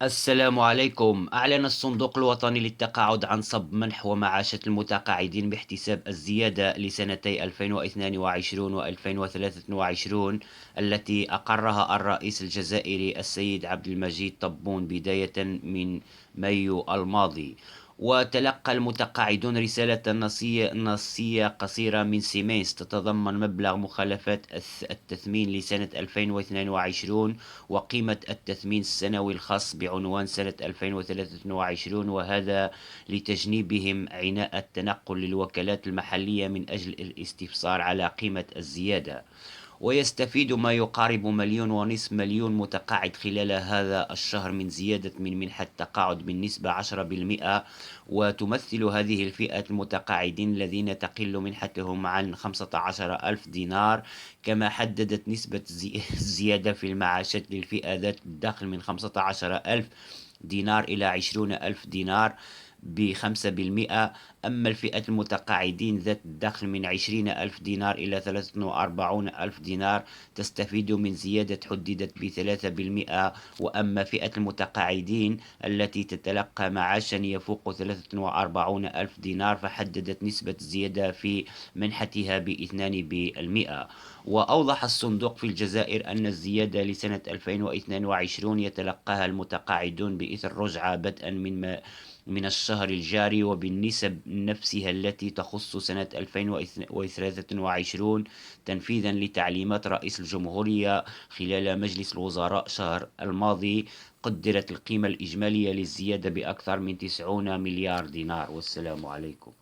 السلام عليكم. أعلن الصندوق الوطني للتقاعد عن صب منح ومعاشات المتقاعدين باحتساب الزيادة لسنتي 2022 و 2023 التي أقرها الرئيس الجزائري السيد عبد المجيد تبون بداية من مايو الماضي. وتلقى المتقاعدون رسالة نصية قصيرة من سيمنز تتضمن مبلغ مخالفات التثمين لسنة 2022 وقيمة التثمين السنوي الخاص بعنوان سنة 2023، وهذا لتجنيبهم عناء التنقل للوكالات المحلية من أجل الاستفسار على قيمة الزيادة. ويستفيد ما يقارب 1.5 مليون متقاعد خلال هذا الشهر من زيادة من منحة التقاعد بالنسبة 10%، وتمثل هذه الفئة المتقاعدين الذين تقل منحتهم عن 15,000 دينار. كما حددت نسبة الزيادة في المعاشات للفئة ذات الدخل من 15,000 دينار إلى 20,000 دينار ب5%. أما الفئة المتقاعدين ذات الدخل من 20,000 دينار إلى 43,000 دينار تستفيد من زيادة حددت ب3%. وأما فئة المتقاعدين التي تتلقى معاشا يفوق 43,000 دينار فحددت نسبة الزيادة في منحتها ب2%. وأوضح الصندوق في الجزائر أن الزيادة لسنة 2022 يتلقاها المتقاعدون بإثر رجعة بدءا من الشهر الجاري وبالنسب نفسها التي تخص سنة 2023 تنفيذا لتعليمات رئيس الجمهورية خلال مجلس الوزراء شهر الماضي. قدرت القيمة الإجمالية للزيادة بأكثر من 90 مليار دينار. والسلام عليكم.